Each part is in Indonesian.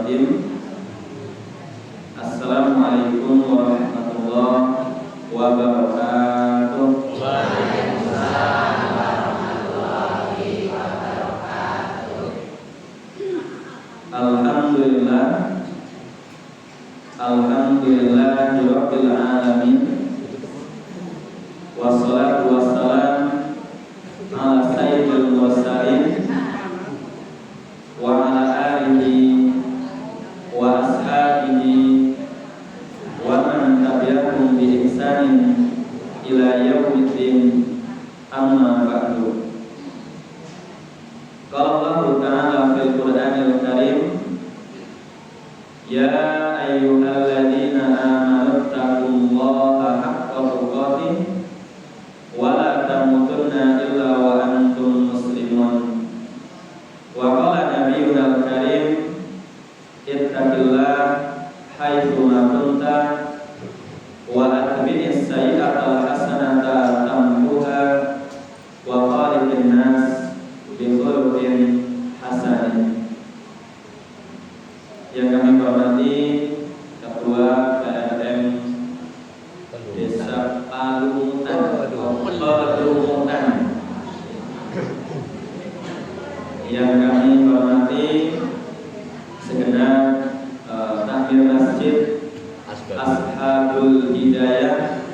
rajim. Assalamualaikum warahmatullahi wabarakatuh. Waalaikumsalam warahmatullahi wabarakatuh. Alhamdulillahirabbil alamin. Wassalatu wassalam ala sayyidil mursalin wa ala alihi wa ashabihi wa man tabi'ahum bi ihsanin ila yaumiddin, amma ba'du. Qala Allah Ta'ala fil Qur'anil Karim, ya ayyuhalladzina amanu taqullaha haqqa tuqatih wa la tamutunna illa wa antum muslimun. Wa qala nabiyyuna al-karim, ittaqillah haitsu ma kunta wa atbi'is sayyi'atal hasanata tamhuha wa khaliqin nas bi khuluqin hasanin. Yang kami hormati Ketua PRM Desa Palumutan, yang kami hormati segenap takmir masjid Ashabul Hidayah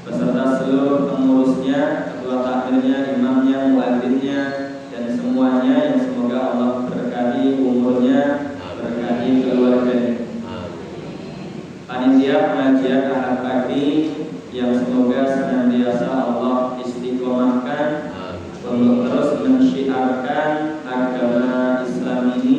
beserta seluruh pengurusnya, ketua takmirnya, imamnya, muadzinnya, dan semuanya yang semoga Allah berkahi umurnya, berkahi keluarganya. Panitia pengajian ahad pagi yang semoga senantiasa Allah istiqomahkan untuk terus mensyiarkan agama Islam ini.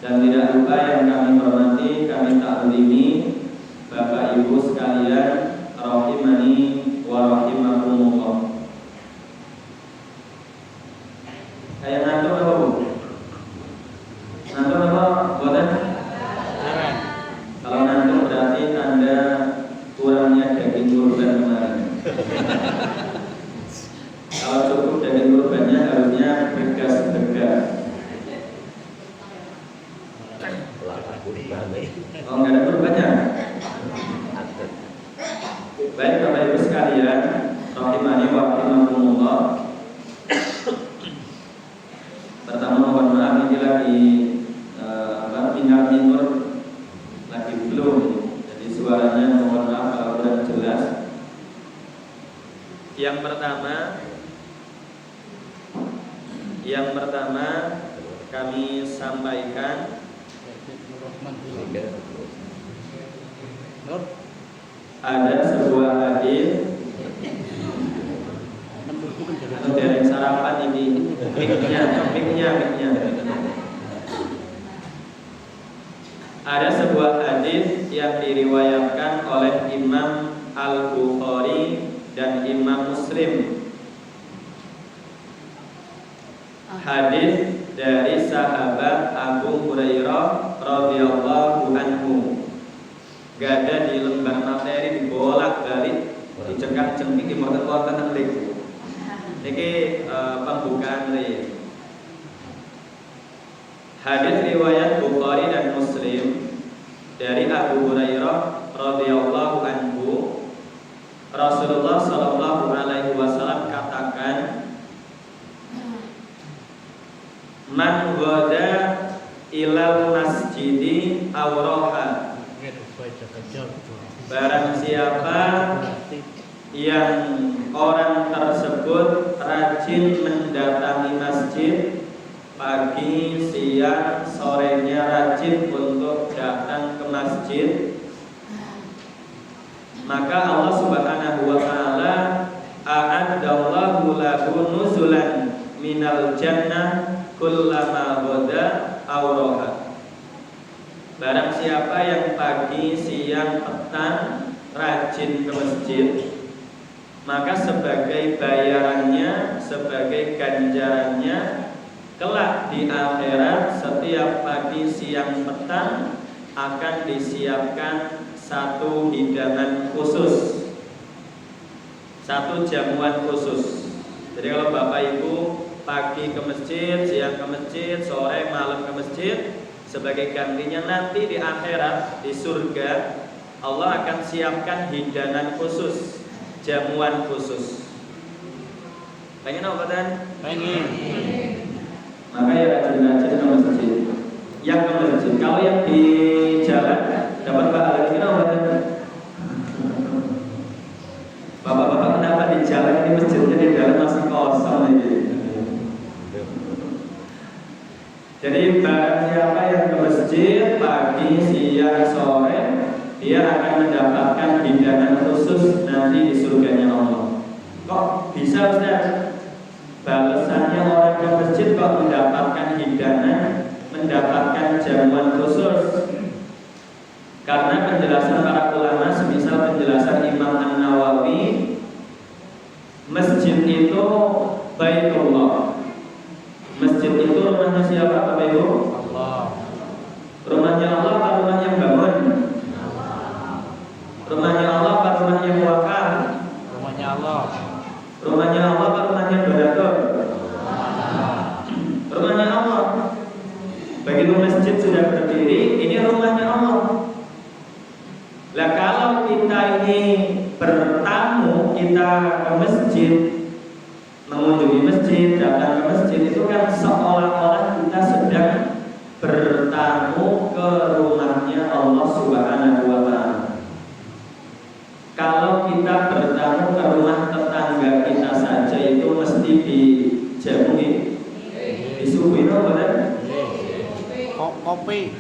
Dan tidak lupa yang kami hormati, kami taklimi Bapak Ibu sekalian, rahimani wa rahimakumullah. Kayak ngantuk apa Bu? Ngantuk apa? Boleh? Kalau ngantuk berarti tanda kurangnya daging kurban kemarin. Kalau cukup daging kurbannya harusnya bergas-bergas. Oh, nggak ada kurbannya. Baik Bapak Ibu sekalian, rahimani wa rahimakumullah. Pertama mohon maaf, ini lagi tinggal tidur, lagi belum, jadi suaranya mohon maaf kalau kurang jelas. Yang pertama kami sampaikan ada sebuah hadis. Atau dari sarapan ini miknya. Ada sebuah hadis yang diriwayatkan oleh Imam Al-Bukhari dan Imam Muslim. Hadis dari sahabat Abu Hurairah radhiyallahu anhu. Gak ada di lembar materi, dibolak-balik, dicengkak-cengkik, dimotong-motong ngelik. Ini pembukaan dari hadis riwayat Bukhari dan Muslim dari Abu Hurairah radhiyallahu anhu. Rasulullah sallallahu alaihi wasallam katakan, man ghada ilal masjidi awroha, barang siapa yang orang tersebut rajin mendatangi masjid, pagi, siang, sorenya rajin untuk datang ke masjid, maka Allah Subhanahu wa ta'ala a'addallahu lahu nuzulan minal jannah kullama ghada awroha. Barang siapa yang pagi, siang, petang rajin ke masjid, maka sebagai bayarannya, sebagai ganjarannya, kelak di akhirat setiap pagi, siang, petang akan disiapkan satu hidangan khusus, satu jamuan khusus. Jadi kalau Bapak Ibu pagi ke masjid, siang ke masjid, sore malam ke masjid, sebagai gantinya nanti di akhirat, di surga, Allah akan siapkan hidangan khusus, jamuan khusus. Pengen apa kan? Pengen. Maka ya rajin-rajin ke masjid. Yang ke masjid, kalau yang di jalan dapat pahala kita apa kan? Bapak-bapak kenapa di jalan ini masjidnya di dalam masih kosong ini? Jadi barang siapa yang ke masjid pagi, siang, sore, dia akan mendapatkan hidangan khusus nanti di surganya Allah. Kok bisa Ustaz? Balasannya orang ke masjid kok mendapatkan hidangan, mendapatkan jamuan khusus? Karena penjelasan para ulama, semisal penjelasan Imam An-Nawawi, masjid itu Baitullah. Masjid itu rumahnya siapa Bapak Ibu? Allah. Rumahnya Allah apa rumah yang bangun? Rumahnya Allah apa rumah yang wakaf? Rumahnya Allah. Rumahnya Allah apa rumahnya donatur? Rumahnya Allah. Begitu masjid sudah berdiri, ini rumahnya Allah. Lah kalau kita ini bertamu, kita ke masjid, mengunjungi masjid, datang ke masjid, itu kan seolah-olah kita sedang bertamu ke rumahnya Allah Subhanahu wa Ta'ala. Kalau kita bertamu ke rumah tetangga kita saja itu mesti dijamu, disuguhin apa kan? Kopi.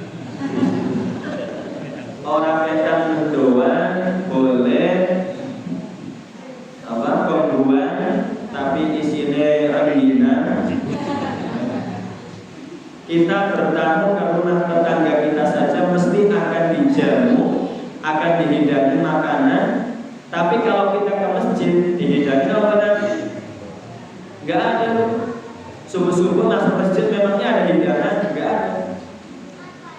Orang Medan mendoan boleh apa konduan tapi isinya rengginang. Kita bertamu ke rumah tetangga kita saja mesti akan dijamu, akan dihidangi makanan. Tapi kalau kita ke masjid dihidangi apa kan? Gak ada. Subuh-subuh masuk masjid memangnya ada hidangan? Gak ada.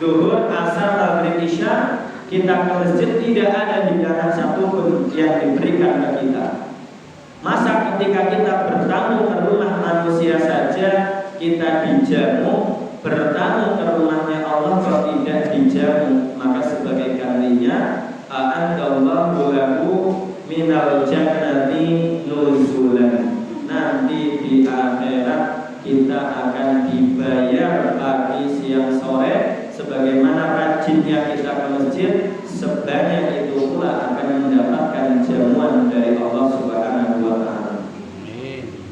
Zuhur, asar, maghrib, isya, kita ke masjid tidak ada hidangan satupun yang diberikan ke kita. Masa ketika kita bertamu ke rumah manusia saja kita dijamu, bertamu ke rumahnya Allah kok tidak dijamu? Maka sebagai gantinya a'adallahu lahu minal jannati nuzulan. Nanti di akhirat kita akan dibayar pagi, siang, sore. Sebagaimana rajinnya kita ke masjid, sebanyak itu pula akan mendapatkan jamuan dari Allah Subhanahu wa Ta'ala.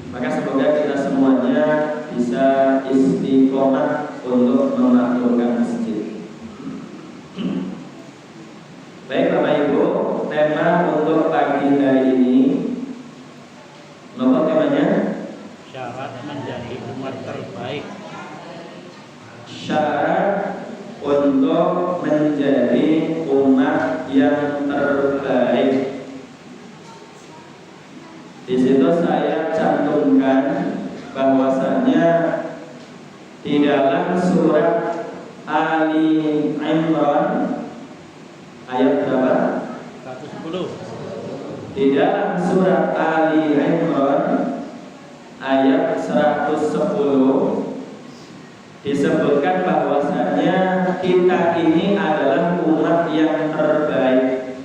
Maka semoga kita semuanya bisa istiqomah untuk memakmurkan masjid. Baik Bapak Ibu, tema untuk pagi hari ini, apa temanya? Syarat menjadi umat terbaik. Syarat untuk menjadi umat yang terbaik. Di situ saya cantumkan bahwasanya di dalam surat Ali Imran ayat berapa? 110. Di dalam surat Ali Imran ayat 110 disebutkan bahwasanya kita ini adalah umat yang terbaik.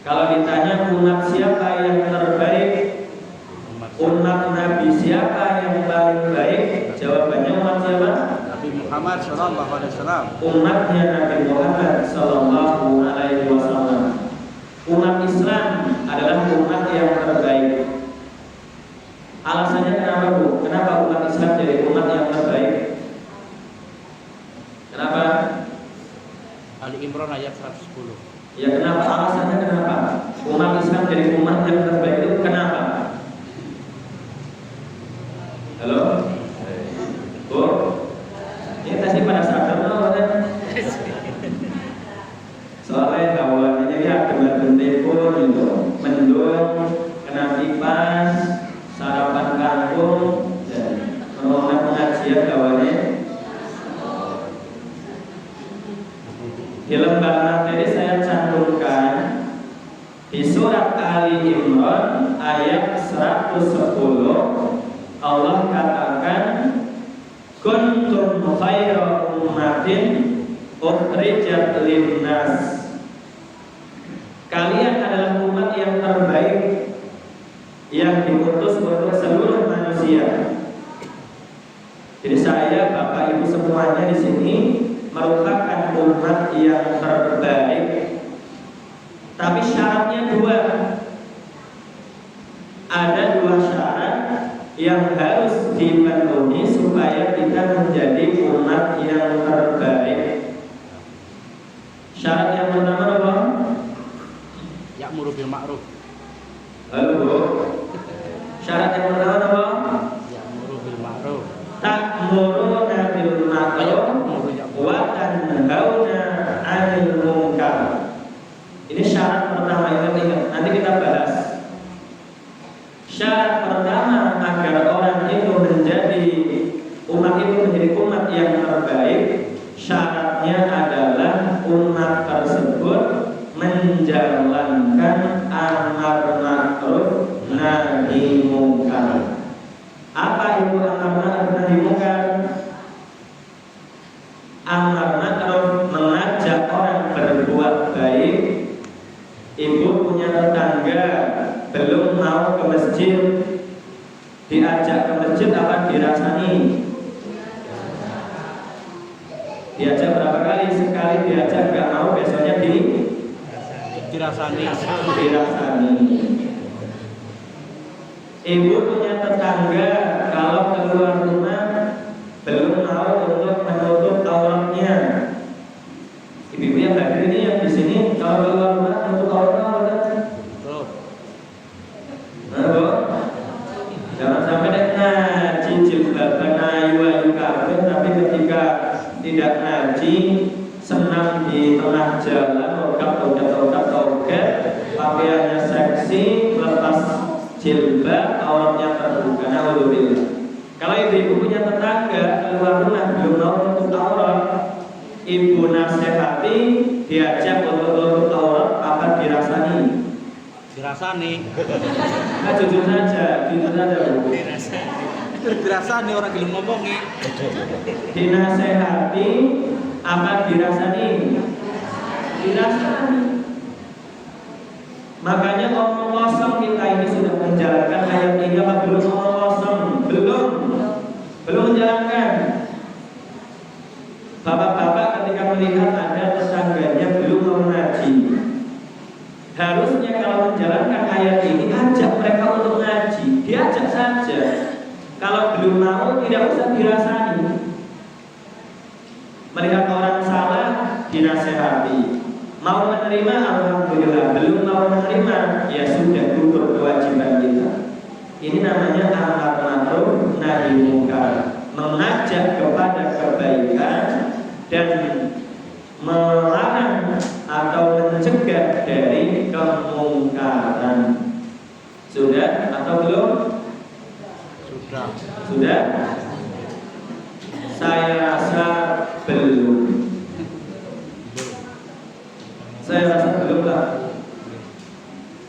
Kalau ditanya umat siapa yang terbaik, umat Nabi siapa yang paling baik, jawabannya umat siapa? Nabi Muhammad sallallahu alaihi wasallam. Umatnya Nabi Muhammad sallallahu alaihi wasallam. Umat Islam adalah umat yang terbaik. Alasannya kenapa Bu? Kenapa umat Islam jadi umat yang terbaik? Kenapa? Ali Imran ayat 110. Ya kenapa? Alasannya kenapa? Umat Islam jadi umat yang terbaik itu kenapa? Halo? Bu? Ini tadi pada sadar loh kan? Soalnya kawannya jadi ada telepon gitu, mendung, kena kipas, sarapan kangkung, dan menolak pengajian kawannya. Di lembar materi saya cantumkan di surat Ali Imran ayat 110 Allah katakan kuntum khaira ummatin ukhrijat linnas. Kalian adalah umat yang terbaik yang diutus untuk seluruh manusia. Jadi saya, Bapak, Ibu semuanya di sini merupakan umat yang terbaik. Tapi syaratnya dua. Ada dua syarat yang harus dipenuhi supaya kita menjadi umat yang terbaik. Syarat yang pertama apa? Ya'muru bil ma'ruf. Halo. Syarat yang pertama apa? Ya'muru bil ma'ruf. Ta'muruna bil ma'ruf wa tanhauna 'anil munkar. Ini syarat pertama, ingat. Nanti kita bahas. Syarat pertama agar orang itu menjadi umat yang terbaik, syaratnya adalah umat tersebut menjalankan amar ma'ruf nahi munkar. Apa itu amar ma'ruf nahi munkar? Amar ma'ruf mengajak orang berbuat baik. Ibu punya tetangga belum mau ke masjid, diajak ke masjid apa dirasani? Diajak berapa kali? Sekali diajak gak mau, besoknya dirasani. Ibu punya tetangga kalau keluar rumah belum mau untuk menutup auratnya. Ibu yang hadir ini yang di sini kalau keluar rumah menutup auratnya. Jangan sampai ngaji jilbaban ayu kabeh tapi ketika tidak ngaji senam di tengah jalan, togat, pakaiannya seksi, lepas jilbab, auratnya terbuka. Alhamdulillah. Kalau ibu punya tetangga keluar rumah belum mau menutup aurat, ibu nasihati, diajak untuk menutup aurat apa dirasani? Nah, jujur saja Bu. Dirasani orang belum ngomongin. Dinasehati apa dirasani? Dirasani. Makanya omong kosong kita ini sudah menjalankan ayat 3 apa belum omong kosong? Belum menjalankan. Bapak-bapak ketika melihat ada tetangganya belum mau ngaji, harusnya kalau menjalankan ayat ini ajak mereka untuk ngaji, diajak saja. Kalau belum mau tidak usah dirasani. Melihat orang salah dinasehati. Mau menerima alhamdulillah, belum mau menerima ya sudah gugur kewajiban kita. Ini namanya amar ma'ruf nahi munkar, mengajak kepada kebaikan dan melarang atau mencegah dari kemungkaran. Sudah atau belum? Sudah? Saya rasa belum. Saya rasa belum, Pak.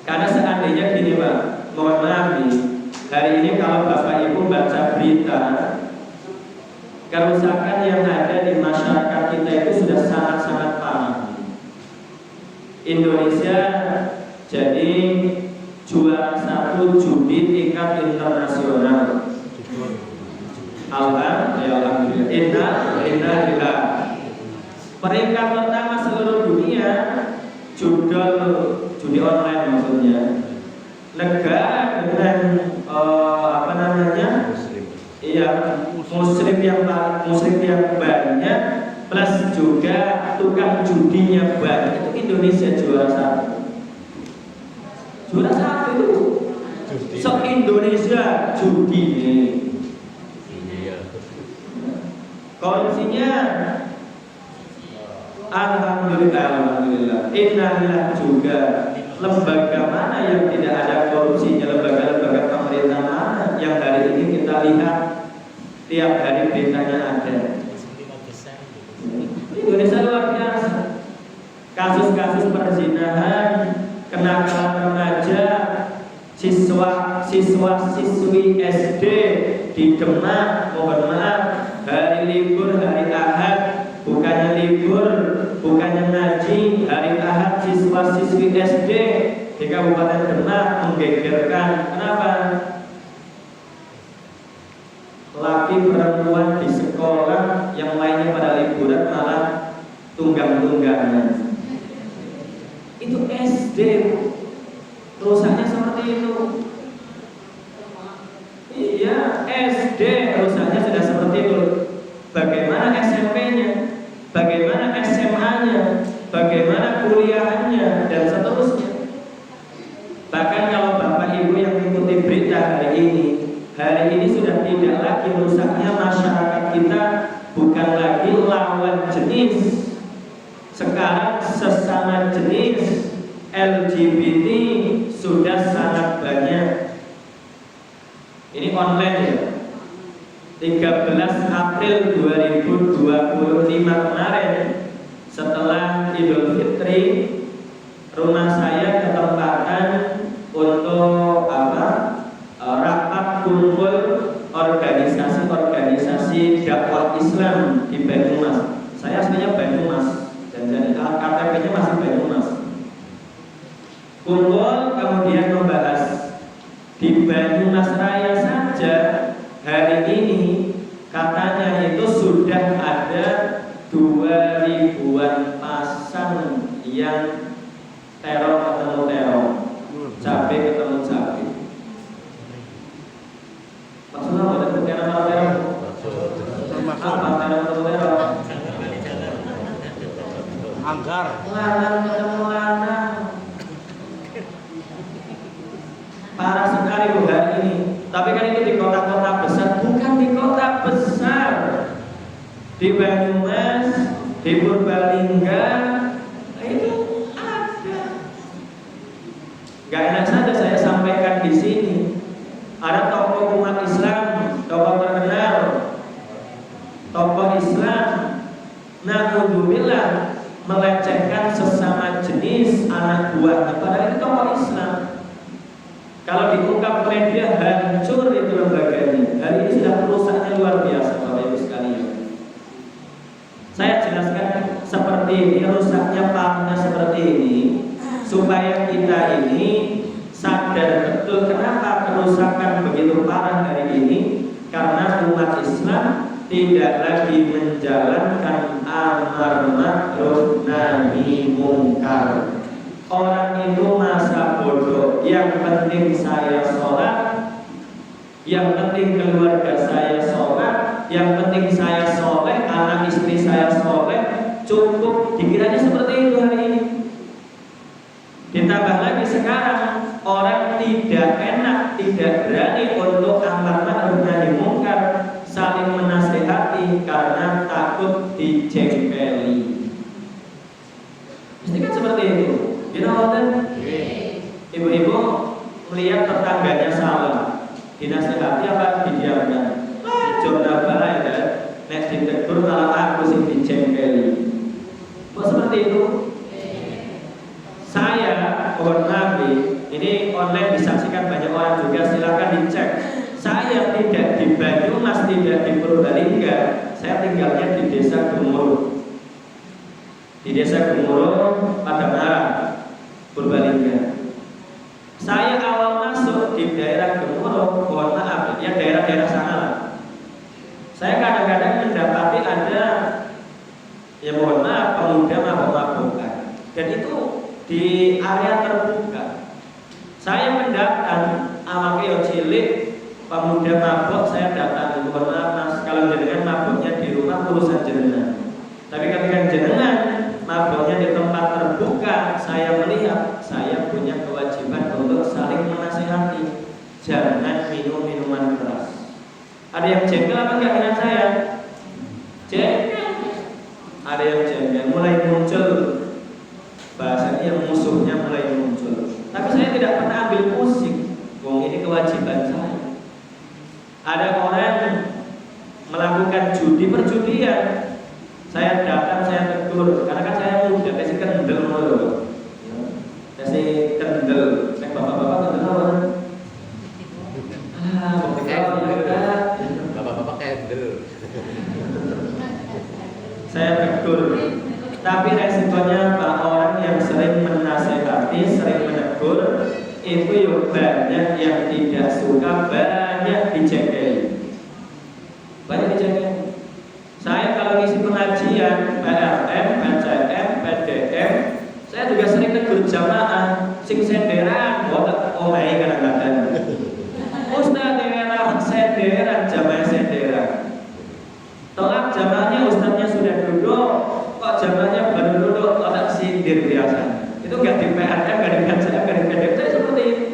Karena seandainya gini, Pak, mohon maaf nih, hari ini kalau Bapak Ibu baca berita, kerusakan yang ada di masyarakat kita itu sudah sangat-sangat parah. Indonesia jadi juara 1 judi tingkat internasional. Alhamdulillah. Innalillah. Peringkat pertama seluruh dunia judi online maksudnya. Negara dengan muslim yang banyak plus juga tukang judinya banyak, itu Indonesia juara 1. Juara 1 itu se-Indonesia judi ini. Korupsinya alhamdulillah. Innalillah juga. Lembaga mana yang tidak ada korupsinya? Lembaga-lembaga pemerintah mana yang hari ini kita lihat tiap hari beritanya ada? Indonesia luar biasa. Kasus-kasus perzinahan, kenakalan remaja, siswi SD di Demak, mohon maaf, hari libur hari Ahad bukannya libur, bukannya ngaji, hari Ahad siswa-siswi SD di Kabupaten Demak menggegerkan. Kenapa? Laki perempuan di sekolah yang lainnya pada liburan malah tunggang-tunggangan. Itu SD, rusaknya seperti itu. Iya, SD rusaknya sudah seperti itu. Bagaimana SMP-nya? Bagaimana SMA-nya? Bagaimana kuliahnya? Dan seterusnya. Bahkan kalau Bapak Ibu yang mengikuti berita hari ini sudah tidak lagi rusaknya masyarakat kita, bukan lagi lawan jenis. Sekarang sesama jenis LGBT sudah sangat banyak. Ini online ya. 13 April 2025 kemarin setelah Idul Fitri, rumah saya ketempatan untuk rapat kumpul organisasi dakwah Islam di Banyumas. Saya aslinya Banyumas dan jadi KTP-nya masih Banyumas. Kumpul kemudian membahas di Banyumas Raya saja hari ini katanya itu sudah ada 2000-an pasang yang teror ketemu teror, cabai ketemu cabai. Maksudnya ada bukan nama teror? Apa teror ketemu teror? Anggar. Lanang ketemu lanang. Parah sekali bu hari ini. Tapi kan itu di kota-kota besar, bukan di kota besar. Di Banyumas, di Purbalingga, itu ada. Gak enak saja saya sampaikan di sini. Ada tokoh umat Islam, tokoh terkenal, tokoh Islam, naudzubillah melecehkan sesama jenis anak buahnya. Padahal itu tokoh Islam. Kalau diungkap media hancur itu lembaganya. Hari ini sudah rusaknya luar biasa Bapak Ibu sekalian. Saya jelaskan seperti ini, rusaknya parahnya seperti ini, supaya kita ini sadar betul kenapa kerusakan begitu parah hari ini. Karena umat Islam tidak lagi menjalankan amar ma'ruf nahi mungkar. Orang itu masa bodoh. Yang penting saya sholat, yang penting keluarga saya sholat, yang penting saya soleh, anak istri saya soleh, cukup. Dikiranya seperti itu hari ini. Ditambah lagi sekarang orang tidak enak, tidak berani untuk amar ma'ruf nahi mungkar, saling menasehati karena takut dijengkeli. Mesti kan seperti itu. Ibu-ibu melihat tetangganya salah, dinasihati apa didiamkan? Jodoh balai kan? Nek ditegur malah aku sih dijengkeli. Kok seperti itu? Saya, mohon maaf, ini online disaksikan banyak orang juga, silakan dicek. Saya tidak di Banyumas, tidak di Purbalingga, saya tinggalnya di Desa Gemuruh. Di Desa Gemuruh, Padang Purbalingga. Saya awal masuk di daerah Gemuruh, mohon maaf, ya daerah-daerah sana lah. Saya kadang-kadang mendapati ada, ya mohon maaf, pemuda mabok-mabokan. Dan itu di area terbuka. Saya mendatang, awake cilik, pemuda mabok, saya datang, mohon maaf mas, kalau jenengan maboknya di rumah urusan jenengan. Tapi ketika jenengan maboknya di tempat terbuka, saya melihat saya punya kewajiban untuk saling menasihati. Jangan minum minuman keras. Ada yang jengkel apa enggak dengan saya? Jengkel. Ada yang jengkel, mulai muncul bahasanya yang musuhnya mulai muncul. Tapi saya tidak pernah ambil pusing. Wong ini kewajiban saya. Ada orang melakukan judi perjudian. Saya datang, saya tegur, karena kan saya muda, kasih kendel dulu, kasih kendel, bapak-bapak kendel apa? Bapak-bapak kendel. tegur. Tapi resikonya Pak, orang yang sering menasehati, sering menegur, itu ya banyak yang tidak suka, banyak dijegeli. Banyak dijegeli. Saya kalau ngisi pengajian, PLM, PCM, PDM, saya juga sering tegur jamaah, sing senderan, omai kadang-kadang. Ustaz daerah senderan, jamaah senderan. Tolak jamaahnya, ustaznya sudah duduk, kok jamaahnya baru duduk, kok tak sindir biasa. Itu nggak di PRM, nggak di PCM, nggak di PDM, saya seperti itu.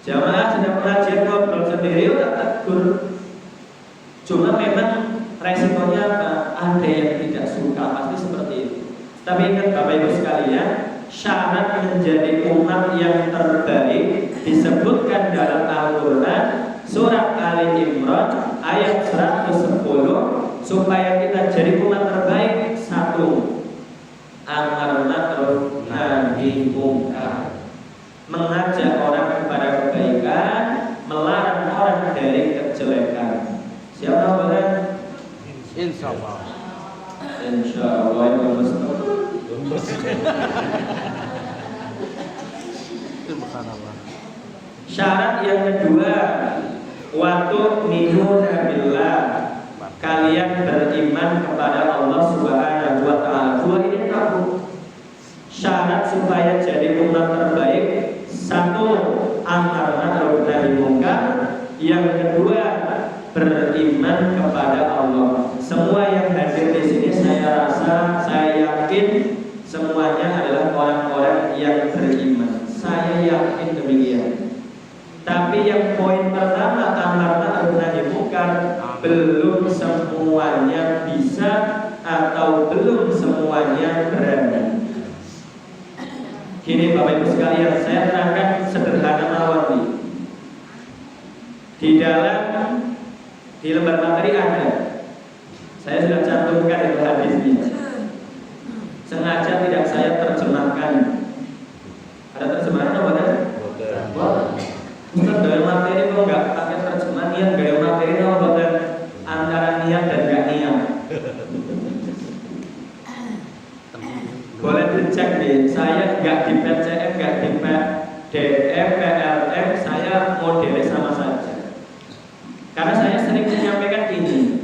Jamaah sedang pengajian ngobrol sendiri, tak tegur. Cuma memang resikonya apa? Ada yang tidak suka, pasti seperti itu. Tapi ingat Bapak Ibu sekalian, syarat menjadi umat yang terbaik disebutkan dalam Al-Quran surat Ali Imran ayat 110, supaya kita jadi umat terbaik. Satu, amar ma'ruf nahi mungkar, mengajak orang kepada kebaikan, melarang orang dari kejelekan. Siapa boleh? Insya Allah. Insya Allah itu Subhanallah. Syarat yang kedua, waktu minuna billah, kalian beriman kepada Allah Subhanahu wa Ta'ala. Dua ini tahu. Syarat supaya jadi umat terbaik, satu, amar ma'ruf nahi mungkar. Yang kedua, beriman kepada Allah. Semua yang hadir di sini saya rasa, saya yakin semuanya adalah orang-orang yang beriman. Saya yakin demikian. Tapi yang poin pertama, amar ma'ruf nahi mungkar, belum semuanya bisa atau belum semuanya berani. Gini Bapak Ibu sekalian, saya terangkan sederhana mawar nih. Di lembar materi ada. Saya sudah cantumkan itu hadisnya. Sengaja tidak saya terjemahkan. Ada terjemahan apa kan? Ustaz, gaya materi kok nggak pakai terjemahan, niat gaya materi apa kan? Antara niat dan gak niat. Boleh dicek nih, saya nggak di PCM, nggak di PDM, PLM, saya modelnya sama saja. Karena saya sering menyampaikan ini,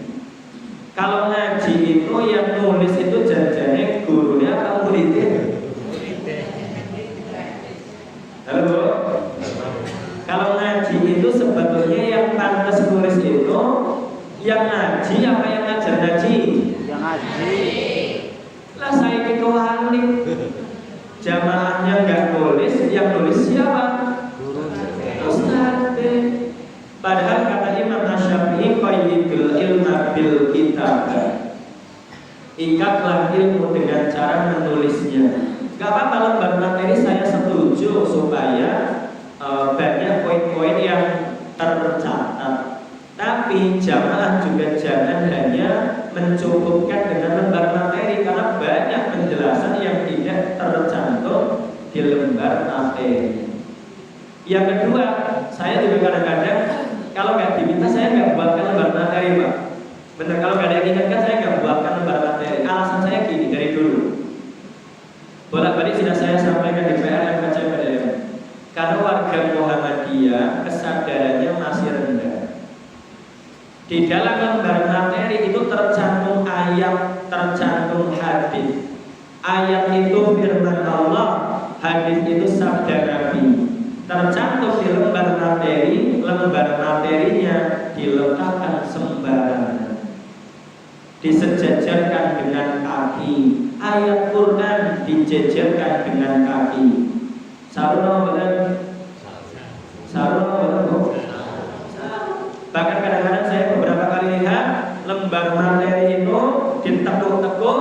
kalau ngaji itu yang nulis itu janjinya gurunya atau muridnya? Halo Bu? Kalau ngaji itu sebetulnya yang pantas nulis itu yang ngaji apa yang ngajar ngaji? Yang ngaji. Lah saya kewali, jamaahnya nggak nulis, yang nulis siapa? Ustaz. Padahal kata Imam Asy-Syafi'i, qayyidul ilma bil kitab, ikatlah ilmu dengan cara menulisnya. Gak apa-apa lembar materi saya setuju supaya banyak poin-poin yang tercatat. Tapi jamaah juga jangan hanya mencukupkan dengan lembar materi, karena banyak penjelasan yang tidak tercantum di lembar materi. Yang kedua, saya juga kadang-kadang kalau nggak diminta saya nggak buatkan lembar materi, Pak. Benar, kalau nggak ada yang ingatkan saya nggak buatkan lembar materi. Alasan saya gini dari dulu. Bolak-balik sudah saya sampaikan di PRM KCPDM. Karena warga Muhammadiyah kesadarannya masih rendah. Di dalam lembar materi itu tercantum ayat, tercantum hadis. Ayat itu firman Allah, hadis itu sabda Nabi. Tercantum di lembar materi, lembar materinya diletakkan sembarangan, disejajarkan dengan kaki. Ayat Quran dijejerkan dengan kaki. Saruna benar? Saruna benar? Bahkan kadang-kadang saya beberapa kali lihat lembar materi itu ditekuk-tekuk.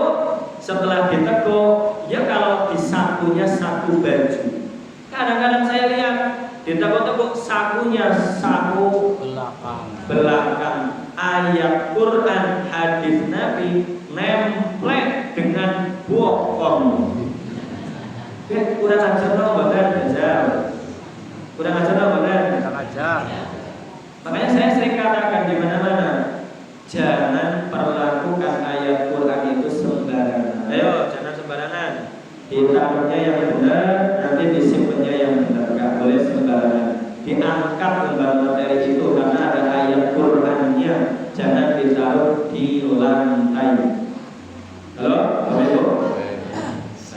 Setelah ditekuk, ya kalau disakunya saku baju. Kadang-kadang saya lihat ditekuk-tekuk sakunya saku belakang. Ayat Quran, hadis Nabi nemplek dengan bokong. Kurang ajar dong, badan ajar. Kurang ajar dong, badan. Kurang ajar. Makanya saya sering katakan di mana-mana, Jangan perlakukan ayat Quran itu sembarangan. Ayo, jangan sembarangan. Ditaruhnya yang benar, nanti disimpannya yang benar. Gak boleh sembarangan. Diangkat lembar materi itu karena ada ayat Qurannya. Jangan ditaruh di lantai. Halo, Bapak Ibu?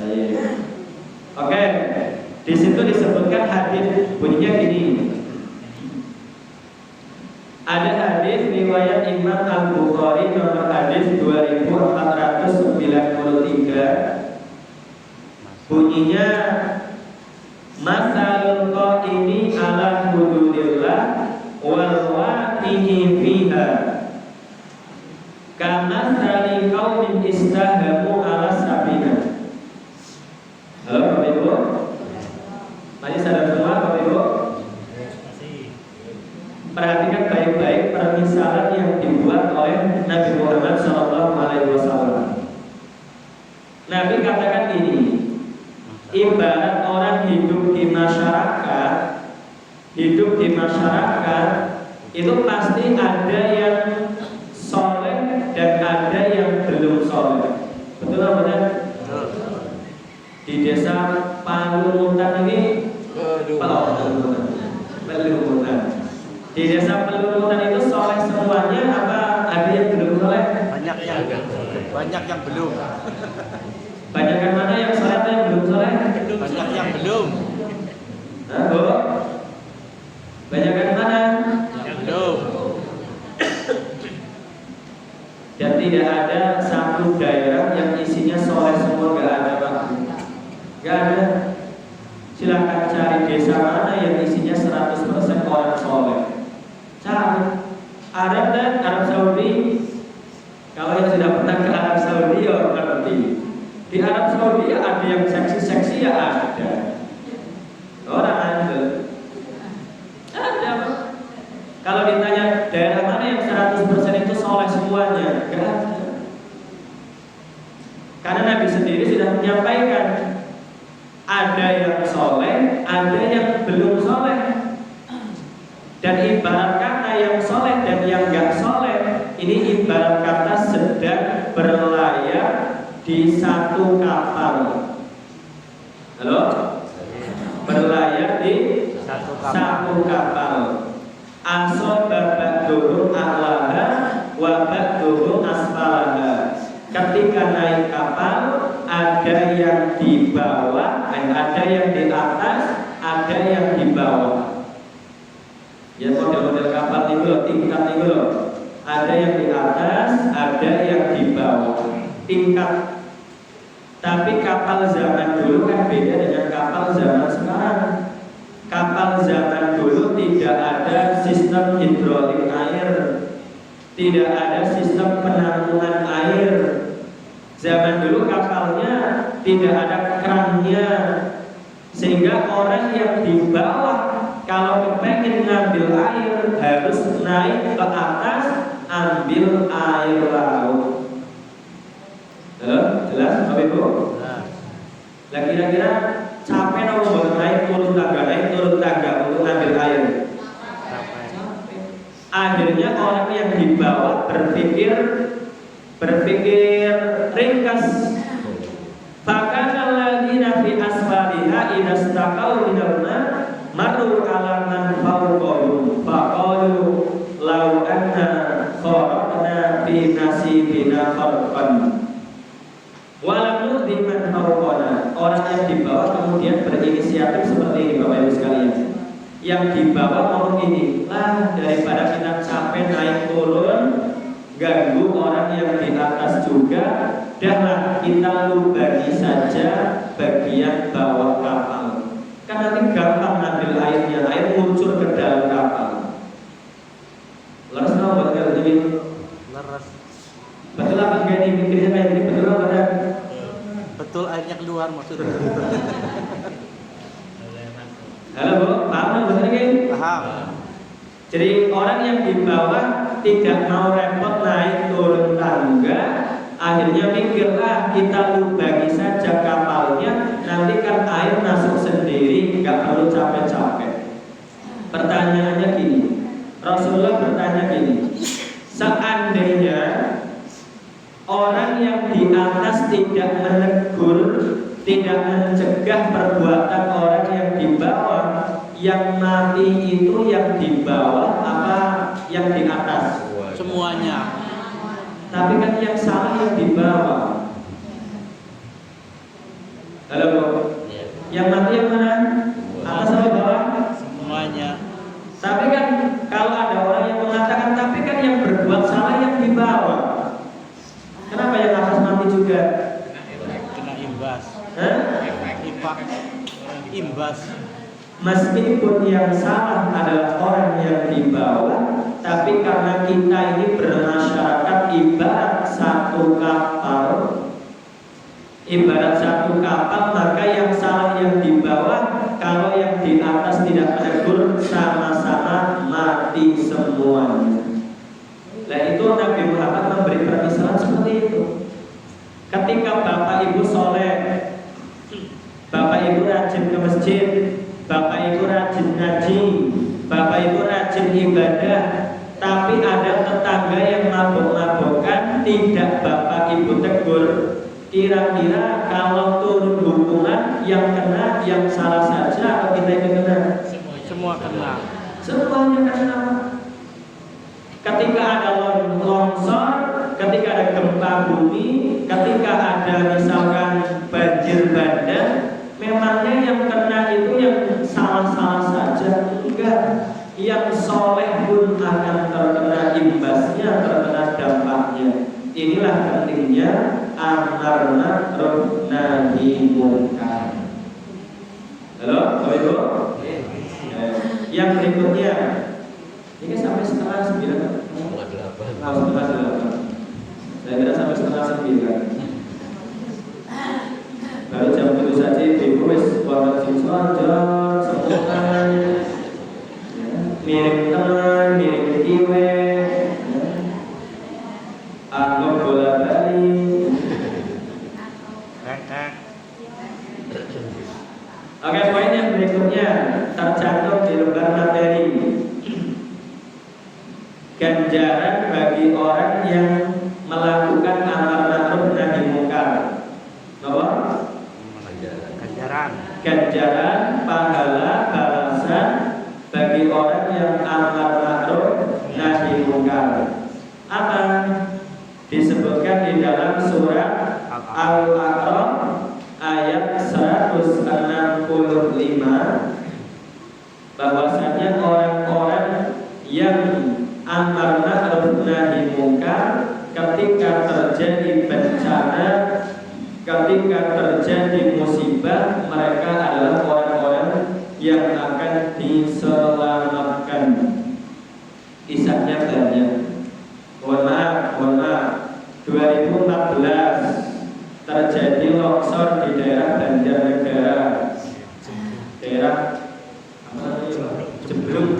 Baik. Oke. Di situ disebutkan hadis bunyinya gini. Ada hadis riwayat Imam Al-Bukhari nomor hadis 2493. Bunyinya masalul qaimi ala hududillah wal waqi'i fiha kama sali qaumin istahamu ala sabina. Halo Bapak Ibu? Masih sadar semua Bapak Ibu? Perhatikan baik-baik permisalan yang dibuat oleh Nabi Muhammad SAW. Nabi katakan ini, ibarat orang hidup di masyarakat, itu pasti ada yang soleh dan ada yang belum soleh. Betul apa benar? Di desa Pelurungan ini, Pelurungan. Di desa Pelurungan itu soleh semuanya apa ada yang belum soleh? Banyak yang belum. Banyak yang mana yang soleh atau yang belum soleh? Banyak yang belum. Nah, Bu? Banyak yang mana? Yang belum. Dan tidak ada satu daerah yang isinya soleh semua, gak ada Pak. Gak ada. Silakan cari desa mana yang isinya 100% orang soleh. Cari. Arab dan Arab Saudi. Kalau yang sudah pernah ke Arab Saudi ya ngerti. Di Arab Saudi ya ada yang seksi-seksi ya ada. Orang ada. Ada. Kalau ditanya daerah mana yang 100% itu soleh semuanya, gak ada. Karena Nabi sendiri sudah menyampaikan ada yang soleh, ada yang belum soleh. Dan ibarat kata yang soleh dan yang gak soleh, ini ibarat kata sedang berlayar di satu kapal. Halo? Berlayar di satu kapal. Asobabatuhum a'laha wa ba'duhum asfalaha. Ketika naik kapal, ada yang di bawah, ada yang di atas, ada yang di bawah. Ya model-model kapal itu loh, tingkat itu loh. Ada yang di atas, ada yang di bawah. Tingkat. Tapi kapal zaman dulu kan beda dengan kapal zaman sekarang. Kapal zaman dulu tidak ada sistem hidrolik air, tidak ada sistem penampungan air. Zaman dulu kapalnya tidak ada krannya, sehingga orang yang di bawah kalau kepengen ngambil air harus naik ke atas ambil air laut. Jelas Bapak Ibu? Nah, kira-kira capek dong naik turun tangga untuk ngambil air. Akhirnya orang yang di bawah berpikir ringkas. Fakana alladziina fi asfaliha idza istaqaw minal ma' marru 'ala man fawqahum faqalu law anna kharaqna fi nasibina kharqan wa lam nu'dhi man fawqana. Orang yang di bawah kemudian berinisiatif seperti ini Bapak Ibu sekalian. Yang di bawah ngomong ini, lah daripada kita capek naik turun ganggu orang yang di atas juga, dahlah kita lubangi saja bagian bawah kapal. Kan nanti gampang ngambil airnya, air muncul ke dalam kapal. Leres tau buat kalian ini? Leres. Betul apa enggak ini? Mikirnya kayak gini, betul apa enggak? Betul, airnya keluar maksudnya. Halo Bu, paham betul ini? Paham. Jadi orang yang di bawah tidak mau repot naik turun tangga, akhirnya mikirlah kita lubangi saja kapalnya, nanti kan air masuk sendiri, nggak perlu capek-capek. Pertanyaannya gini, Rasulullah bertanya gini, seandainya mencegah perbuatan orang yang di bawah. Yang mati itu yang di bawah apa yang di atas? Semuanya. Tapi kan yang salah yang di bawah. Halo Bu? Yang mati yang mana? Atas atau bawah? Semuanya. Tapi kan kalau ada orang yang mengatakan tapi kan yang berbuat salah yang di bawah. Kenapa yang atas mati juga? Kena imbas. Hah? Imbas. Meskipun yang salah adalah orang yang di bawah, tapi karena kita ini bermasyarakat ibarat satu kapal, maka yang salah yang di bawah, kalau yang di atas tidak menegur, sama-sama mati semuanya. Nah itu Nabi Muhammad memberi permisalan seperti itu. Ketika Bapak Ibu soleh, Bapak Ibu rajin ke masjid, Bapak Ibu rajin ngaji, Bapak Ibu rajin ibadah, tapi ada tetangga yang mabuk-mabukan, tidak Bapak Ibu tegur, kira-kira kalau turun hukuman yang kena yang salah saja atau kita yang kena? Semua kena. Semuanya kena. Ketika ada longsor, ketika ada gempa bumi, ketika ada misalkan banjir bandang, memangnya yang kena itu yang salah-salah saja? Enggak. Yang soleh pun akan terkena imbasnya, terkena dampaknya. Inilah pentingnya amar ma'ruf nahi munkar. Halo, Bapak Ibu? Yang berikutnya, ini sampai setengah 9. Setengah 8. Saya kira sampai setengah 9. Baru jam 7 saja ibu wis warna siswa jalan semua mirip teman, mirip kiwe, anggap bola balik. Oke, poin yang berikutnya tercantum di lembar materi. Ganjaran bagi orang yang melakukan amar ma'ruf nahi munkar. Apa? Ganjaran, pahala, balasan bagi orang yang amar ma'ruf nahi munkar. Apa? Disebutkan di dalam surat Al-A'raf ayat 165 bahwasanya orang-orang yang amar ma'ruf nahi munkar ketika terjadi bencana, ketika terjadi musibah, mereka adalah orang-orang yang akan diselamatkan. Kisahnya banyak. Mohon maaf. 2014 terjadi longsor di daerah Banjarnegara, daerah apa namanya? Jembrung.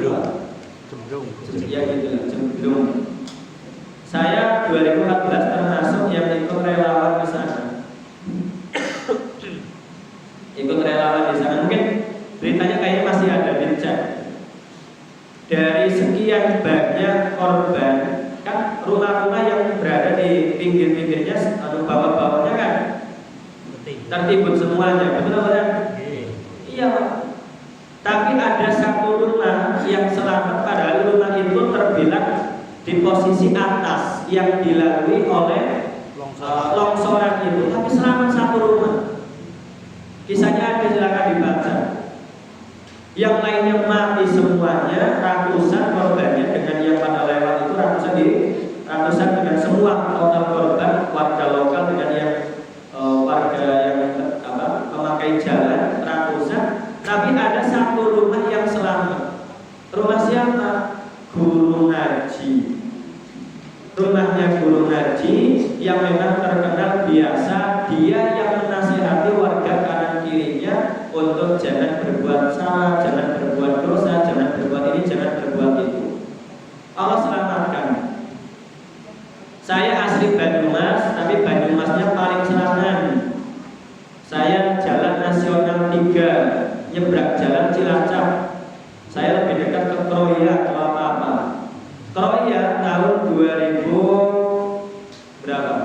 Ya gitu, Jembrung. Saya 2014 termasuk yang ikut relawan di sana. Ikut relawan di sana. Mungkin beritanya kayaknya masih ada dicek. Dari sekian banyak korban, kan rumah-rumah yang berada di pinggir-pinggirnya atau bawah-bawahnya kan tertimbun semuanya, betul kan? Iya Pak. Tapi ada satu rumah yang selamat, padahal rumah itu terbilang di posisi atas yang dilalui oleh longsoran itu, tapi selamat satu rumah. Kisahnya ada, silakan dibaca. Yang lainnya mati semuanya, ratusan korbannya dengan yang pada lewat itu ratusan dengan semua total korban warga lokal dengan yang warga yang memakai jalan ratusan. Tapi ada satu rumah yang selamat. Rumah siapa? Guru ngaji. Rumahnya guru ngaji yang memang terkenal biasa, dia yang menasihati warga kanan kirinya untuk jangan berbuat salah, jangan berbuat dosa, jangan berbuat ini, jangan berbuat itu. Allah selamatkan. Saya asli Banyumas, tapi Banyumasnya paling selatan. Saya Jalan Nasional 3, nyebrang Jalan Cilacap. Saya lebih dekat ke Kroya kalau apa-apa. Kroya tahun 2000 berapa?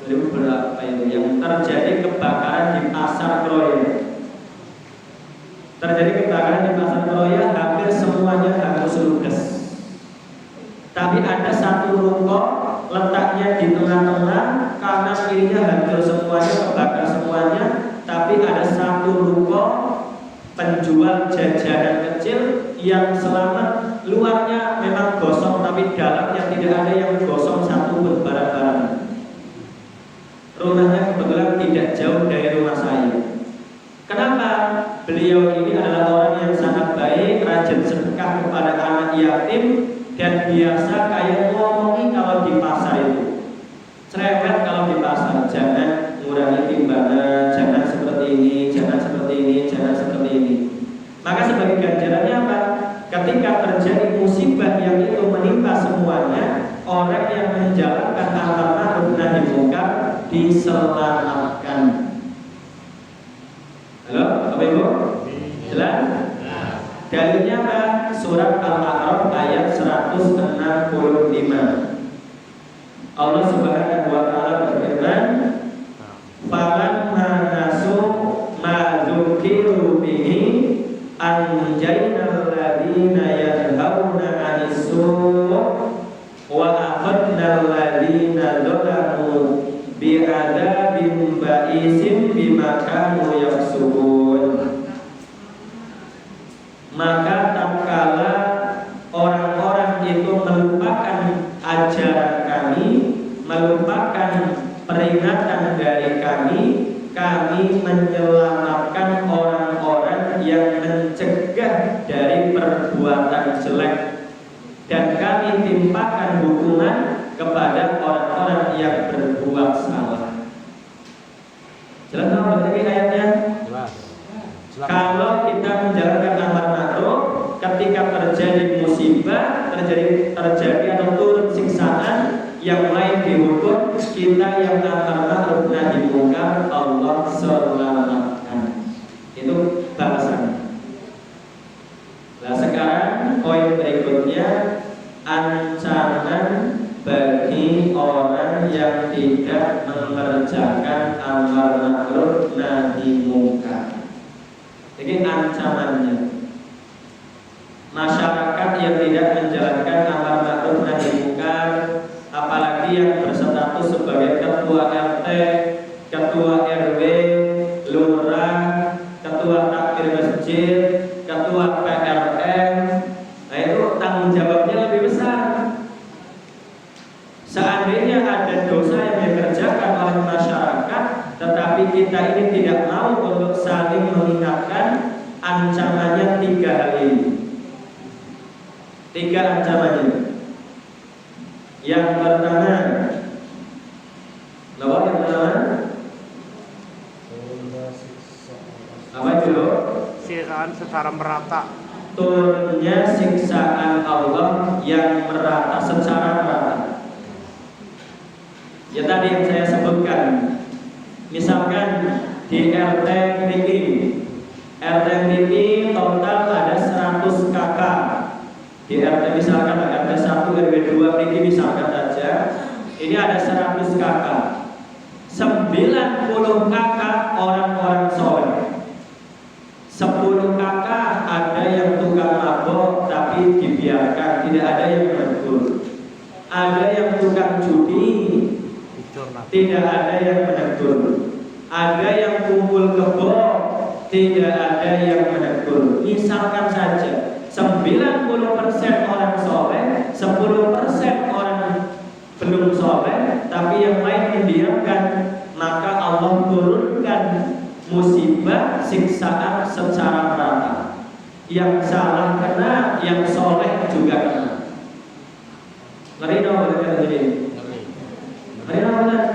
2000 berapa itu yang terjadi kebakaran di pasar Kroya. terjadi kebakaran di pasar Kroya, hampir semuanya hangus ludes. Tapi ada satu ruko letaknya di tengah-tengah, kanan kirinya hancur semuanya, kebakar semuanya. Tapi ada satu ruko penjual jajanan kecil yang selamat, luarnya memang gosong tapi dalamnya tidak ada yang gosong satu pun barang-barang. Rumahnya kebetulan tidak jauh dari rumah saya. Kenapa? Beliau ini adalah orang yang sangat baik, rajin sedekah kepada anak yatim, dan biasa kayak ngomongi kalau di pasar itu. Cerewet kalau di pasar, jangan ngurangi timbangan, jangan seperti ini, jangan seperti ini, jangan seperti ini. Maka sebagai ganjarannya apa? Ketika terjadi musibah yang itu menimpa semuanya, orang yang menjalankan amar ma'ruf nahi munkar diselamatkan. Halo, Bapak Ibu? Jelas? Dalilnya apa? Surat Al-A'raf ayat 165. Allah Subhanahu wa taala berfirman, "Falamma nasu ma dzukiru bihi anjaynal ladzina yanhauna 'anis su' wa akhadnal ladzina dzalamu bi'adzabin ba'isin bima kanu yaksubun." Maka tatkala orang-orang itu melupakan ajaran kami, melupakan peringatan dari kami, kami menyelamatkan orang-orang yang mencegah dari perbuatan jelek, dan kami timpakan hukuman kepada orang-orang yang berbuat salah. Jelas nggak berarti ayatnya? Jelas. Kalau kita menjalankan amar ma'ruf, ketika terjadi musibah, terjadi atau turun siksaan, yang lain dihukum, kita yang amar ma'ruf nahi munkar, Allah selamatkan. Itu balasannya. Nah sekarang poin berikutnya, ancaman bagi orang yang tidak mengerjakan amar ma'ruf nahi munkar. Jadi ancamannya, masyarakat yang tidak menjalankan amar ma'ruf nahi munkar, apalagi yang berstatus sebagai ketua RT, ketua RW, lurah, ketua takmir masjid, ketua PLN, nah itu tanggung jawabnya lebih besar. Seandainya ada dosa yang dikerjakan oleh masyarakat, tetapi kita ini tidak mau untuk saling mengingatkan, ancamannya 3 hal ini. 3 ancamannya. Yang pertama, apa yang pertama? Apa itu? Siksaan secara merata. Turunnya siksaan Allah yang merata, secara merata. Ya tadi yang saya sebutkan, misalkan di RT Niki total ada 100 kakak. Di RT misalkan RT 1 RW 2 Niki misalkan saja, ini ada 100 kakak. 90 kakak orang-orang soleh. 10 kakak ada yang tukang mabok tapi dibiarkan, tidak ada yang menegur. Ada yang tukang judi, tidak ada yang menegur. Ada yang kumpul kebo, tidak ada yang menegur. Misalkan saja 90% orang soleh, 10% orang belum soleh, tapi yang lain mendiamkan, maka Allah turunkan musibah siksaan secara merata. Yang salah kena, yang soleh juga kena. Ngeri dong benar ini. Ngeri dong benar.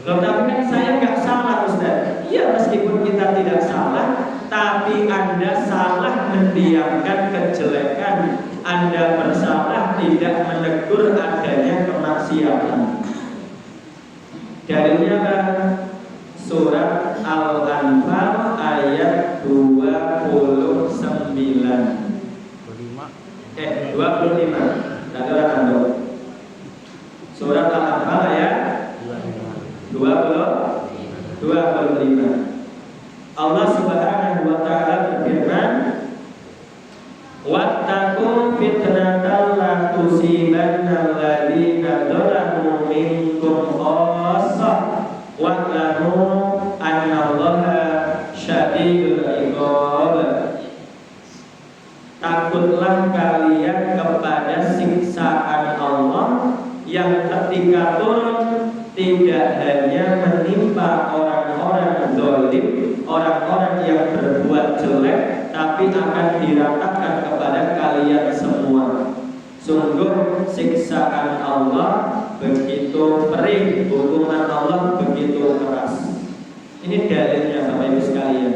Loh, tapi kan saya nggak salah Ustaz. Iya, meskipun kita tidak salah, tapi Anda salah mendiamkan kejelekan. Anda bersalah tidak menegur adanya kemaksiatan. Dalilnya kan surat Al-Anfal ayat 29. 25. Tadi orang Anda. Surat Al-Anfal ayat 25. Allah Subhanahu wa ta'ala berfirman, wattaqu fitnatan la tusibanna alladziina dzalamu minkum khassah wa'lamu annallaha syadidul iqab. Takutlah kalian kepada siksaan Allah yang ketika turun tidak hanya menimpa orang-orang zalim, orang-orang yang berbuat jelek, tapi akan diratakan kepada kalian semua. Sungguh siksaan Allah begitu perih, hukuman Allah begitu keras. Ini dalilnya Bapak Ibu sekalian.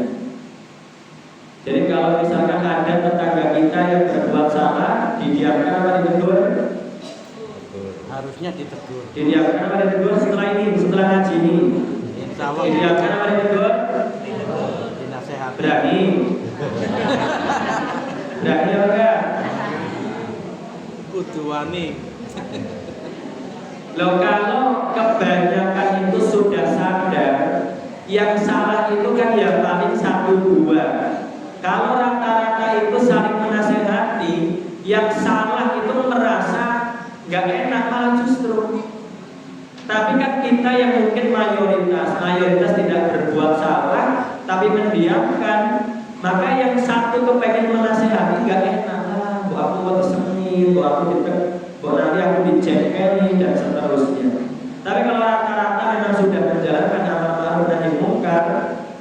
Jadi kalau misalkan ada tetangga kita yang berbuat salah, didiamkan apa ditegur? Harusnya ditegur. Didiamkan apa ditegur setelah ini, setelah ngaji ini? Didiamkan apa ditegur? Dinasehati. Berani? Berani apa enggak? Utuwani. Loh kalau kebanyakan itu sudah sadar, yang salah itu kan ya paling 1-2. Kalau rata-rata itu saling menasehati, yang salah itu merasa nggak enak malah justru. Tapi kan kita yang mungkin mayoritas tidak berbuat salah, tapi mendiamkan, maka yang satu kepengen menasehati nggak enak. Bu aku mau disengih, bu aku nanti aku dicekeli dan seterusnya. Tapi kalau rata-rata memang sudah menjalankan amar ma'ruf nahi munkar,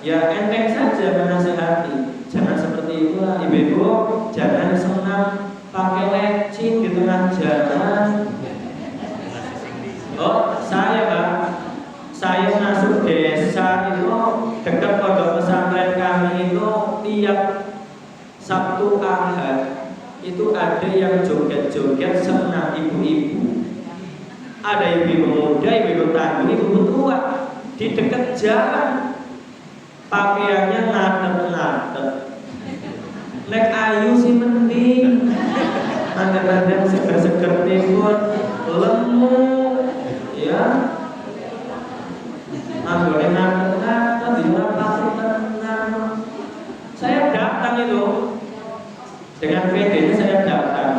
ya enteng saja menasehati. Jangan seperti itulah ibu-ibu, jangan senang pakai lecing di tengah jalan. Oh, saya masuk desa itu dekat pondok pesantren kami itu tiap Sabtu Ahad itu ada yang joget-joget senang ibu-ibu. Ada ibu muda, ibu tanggung, ibu tua di dekat jalan. Pakaiannya ngatet-ngatet. Lek ayu sih mending. Kadang-kadang seger-seger timun, lemu, ya. Anggone ngatet-ngatet di luar pasti tenang. Saya datang itu dengan PD-nya saya datang.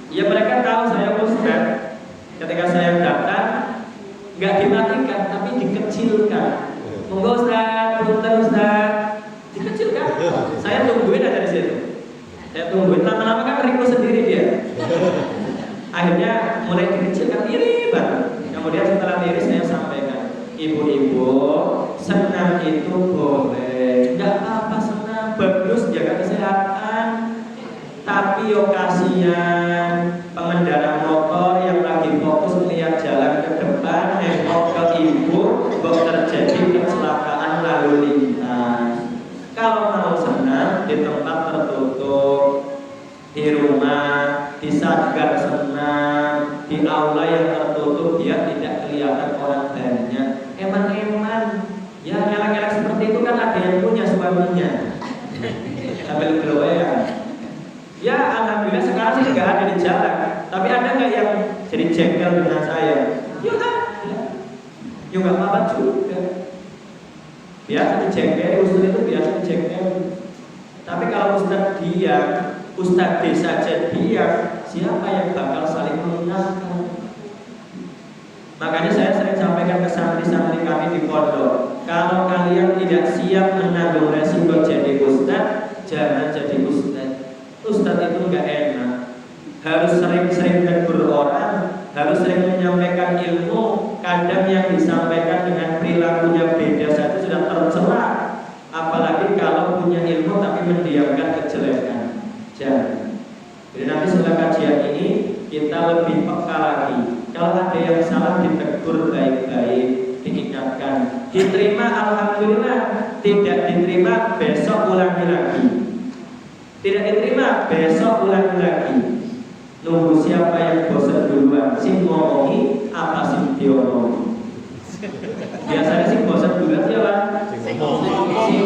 Ya mereka tahu saya ustaz. Ketika saya datang, nggak dimatikan tapi dikecilkan. Monggo Ustaz, punten Ustaz. Dikecilkan. Saya tungguin aja di situ. Saya tungguin lama-lama kan riku sendiri dia. Akhirnya mulai dikecilkan diri banget. Kemudian setelah diri saya sampaikan, ibu-ibu, senam itu boleh. Enggak apa-apa senam, bagus jaga kesehatan. Tapi yo kasihan pengendara motor yang lagi fokus melihat jalan ke depan, nengok ke ibu, kok terjadi kecelakaan lalu lintas. Kalau mau senam di tempat tertutup, di rumah, di satgar senam, di aula yang tertutup, biar tidak kelihatan orang banyak. Eman-eman, ya ngelak-ngelak seperti itu kan ada yang punya suaminya. Sambil geloya. Ya alhamdulillah sekarang sih nggak ada di jalan. Tapi ada nggak yang jadi jengkel dengan saya? Ya ada. Ya nggak apa-apa juga. Biasa dijengkel, ustaz itu biasa dijengkel. Tapi kalau ustaz diam, ustaz desa saja diam, siapa yang bakal saling mengingatkan? Makanya saya sering sampaikan ke santri-santri kami di pondok, kalau kalian tidak siap menanggung resiko jadi ustaz, jangan jadi ustaz. Ustaz itu nggak enak. Harus sering-sering tegur orang, harus sering menyampaikan ilmu. Kadang yang disampaikan dengan perilakunya beda saja sudah tercela. Apalagi kalau punya ilmu tapi mendiamkan kejelekan. Jangan. Jadi nanti setelah kajian ini kita lebih peka lagi. Kalau ada yang salah ditegur baik-baik, diingatkan. Diterima alhamdulillah, tidak diterima besok ulangi lagi. Tidak diterima besok ulangi lagi. Nunggu siapa yang bosan duluan, sing ngomongi apa sing diomongi. Biasanya sing bosan duluan siapa? Sing ngomongi.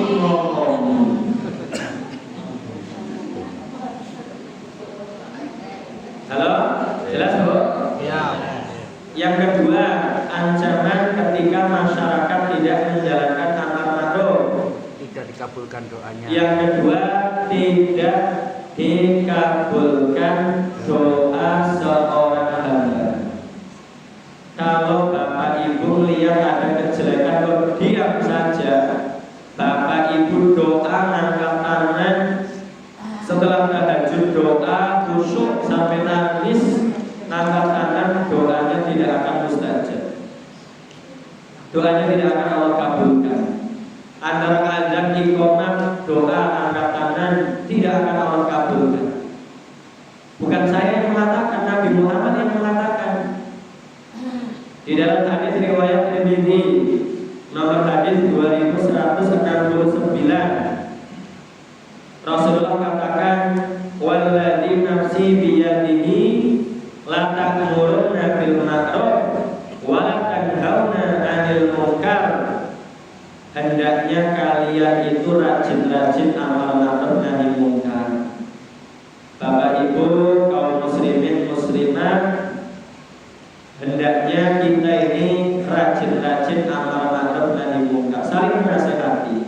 Halo, jelas Bu? Ya. Yang kedua, ancaman ketika masyarakat tidak menjalankan amar ma'ruf. Tidak dikabulkan doa. doanya. Yang kedua, tidak dikabulkan doa seorang hamba. Kalau bapak ibu melihat ada kejelekan kok diam saja, bapak ibu doa angkat tangan, setelah tahajud doa khusyuk sampai nangis, angkat tangan, doanya tidak akan mustajab. Doanya tidak akan Allah kabulkan. Antara azan iqamah, doa angkat tangan tidak akan Allah kabulkan. Bukan saya yang mengatakan, Nabi Muhammad yang mengatakan. Di dalam hadis riwayat Tirmidzi nomor hadis 2169, Rasulullah katakan, walladzi nafsi biyadihi la ta'muruna bil ma'ruf wa la tanhauna 'anil munkar. Hendaknya kalian itu rajin-rajin amal ma'ruf nahi munkar. Bapak Ibu kaum muslimin muslimat, hendaknya kita ini rajin-rajin amal ma'ruf nahi munkar, saling menasihati.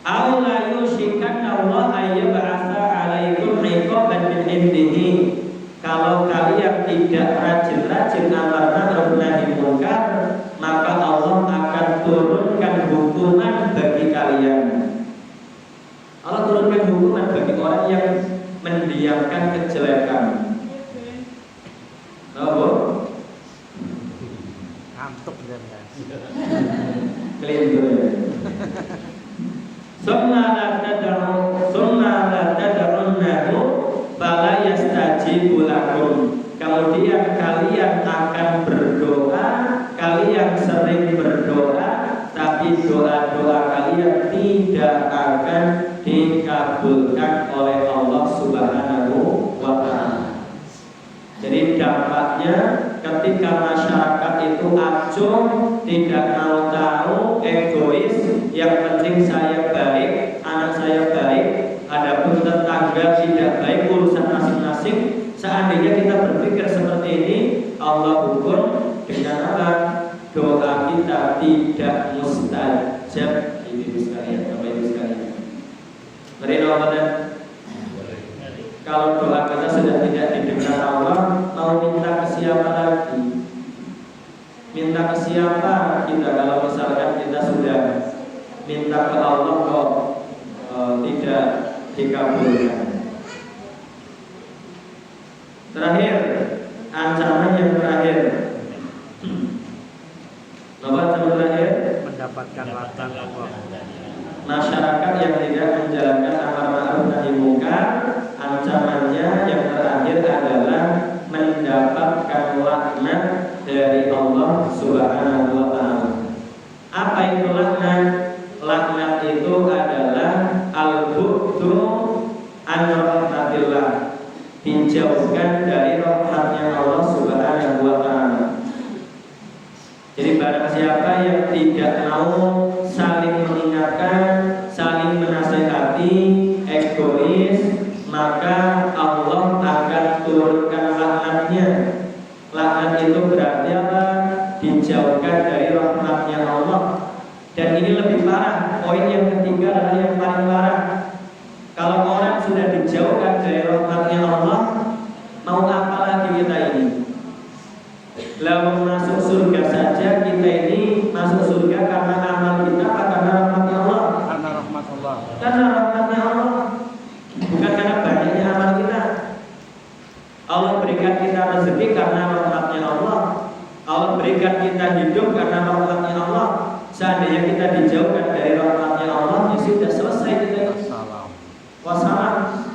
Aw la yushikanna Allah ayyab'atsa 'alaikum 'iqaban min indihi. Kalau kalian tidak rajin-rajin amal ma'ruf nahi munkar, maka Allah akan turunkan hukuman bagi kalian. Allah turunkan hukuman bagi orang yang mendiamkan kejelekan. Tahu? Ngantuk dan Kelindur ya. Summa la tad'unnahu fala yastajibu lakum. Kemudian kalian akan berdoa, kalian sering berdoa, tapi doa-doa kalian tidak akan dikabulkan oleh Allah Subhanahu wa ta'ala. Jadi dampaknya ketika masyarakat itu acuh, tidak mau tahu, egois, yang penting saya baik, anak saya baik, adapun tetangga tidak baik, urusan masing-masing. Seandainya kita berpikir seperti ini, Allah hukum dengan apa? Doa kita tidak mustajab. Ibu sekalian, Bapak Ibu sekalian. Mari Ramadan. Kalau doa kita sudah tidak didengar Allah, mau minta ke siapa lagi? Minta ke siapa kita kalau misalkan kita sudah minta ke Allah kok tidak dikabulkan? Terakhir, ancaman yang terakhir. Apa ancaman terakhir? mendapatkan laknat Allah. Masyarakat yang tidak menjalankan amar ma'ruf nahi munkar, ancamannya yang terakhir adalah mendapatkan laknat dari Allah Subhanahu wa ta'ala. Apa itu laknat? Laknat itu adalah al-bu'du an rahmatillah, dijauhkan dari rahmatnya Allah Subhanahu wa ta'ala. Jadi barang siapa yang tidak mau saling mengingatkan, saling menasihati, egois, maka Allah akan turunkan laknatnya. Laknat itu berarti apa? Dijauhkan dari rahmatnya Allah. Dan ini lebih parah. Poin yang ketiga adalah yang paling parah. Kalau orang sudah dijauhkan dari rahmatnya Allah, mau apa lagi kita ini? Lalu masuk surga saja, kita ini masuk surga karena amal kita apa karena rahmatnya Allah? Karena rahmat Allah. Karena rahmatnya Allah, bukan karena banyaknya amal kita. Allah berikan kita rezeki karena rahmatnya Allah. Allah berikan kita hidup karena rahmatnya Allah. Seandainya kita dijauhkan dari rahmatnya Allah, ya sudah selesai kita. Wassalam.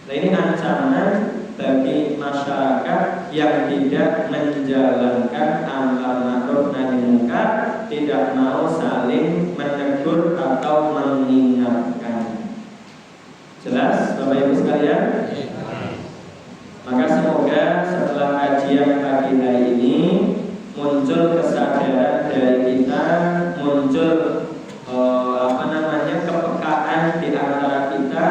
Nah ini ancaman bagi masyarakat yang tidak menjalankan amar ma'ruf nahi munkar, tidak mau saling menegur atau mengingatkan. Jelas Bapak Ibu sekalian? Maka semoga setelah kajian pagi hari ini muncul kesadaran dari kita, muncul kepekaan di antara kita.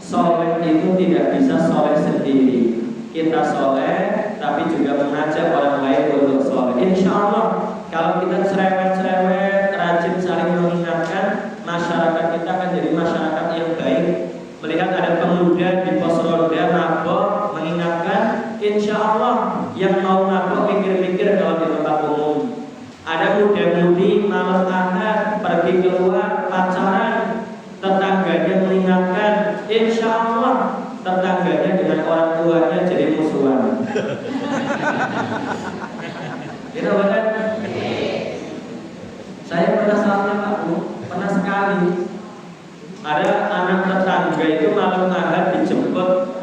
Soleh itu tidak bisa soleh sendiri. Kita soleh, tapi juga mengajak orang lain untuk soleh. Insya Allah, kalau kita cerewet-cerewet, rajin saling mengingatkan, pacaran, tetangganya mengingatkan, insya Allah tetangganya dengan orang tuanya jadi musuhan. Kita benar. Saya pernah saatnya Pak Bu, pernah sekali ada anak tetangga itu malam Ahad dijemput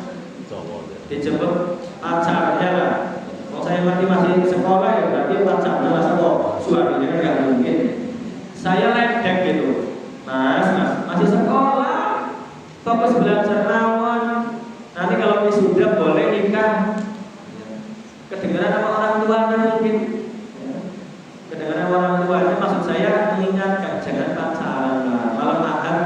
pacarnya lah. Kalau saya masih sekolah ya berarti pacarnya masa kok suaminya kan nggak mungkin. Saya ledek gitu, mas masih sekolah, fokus belajar nawan. Nanti kalau wisuda boleh nikah. Kedengaran sama orang tuanya mungkin. Kedengaran orang tuanya, maksud saya mengingatkan jangan pacaran lah. Malam Ahad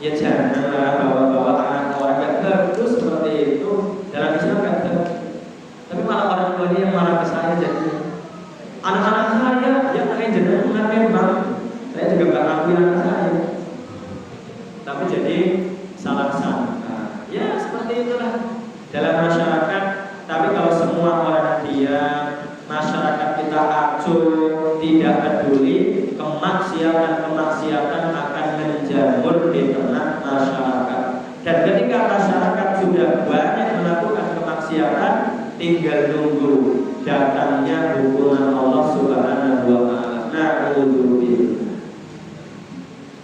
ya janganlah bawa-bawa anak orang yang terus seperti itu. Dalam Islam kan tapi malah orang tuanya yang marah ke saya jadi anak-anak saya yang kayak jenengan memang saya juga nggak ngakui anak saya. Tapi jadi salah sangka. Ya seperti itulah dalam masyarakat. Tapi kalau semua orang diam, masyarakat kita acuh, tidak peduli, kemaksiatan akan menjamur di tengah masyarakat. Dan ketika masyarakat sudah banyak melakukan kemaksiatan, tinggal nunggu datangnya hukuman Allah Subhanahu wa Ta'ala. Na'udzubillah.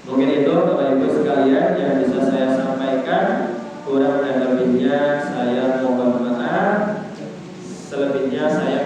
Mungkin itu Bapak Ibu sekalian yang bisa saya sampaikan. Kurang dan lebihnya saya mohon maaf. Selebihnya saya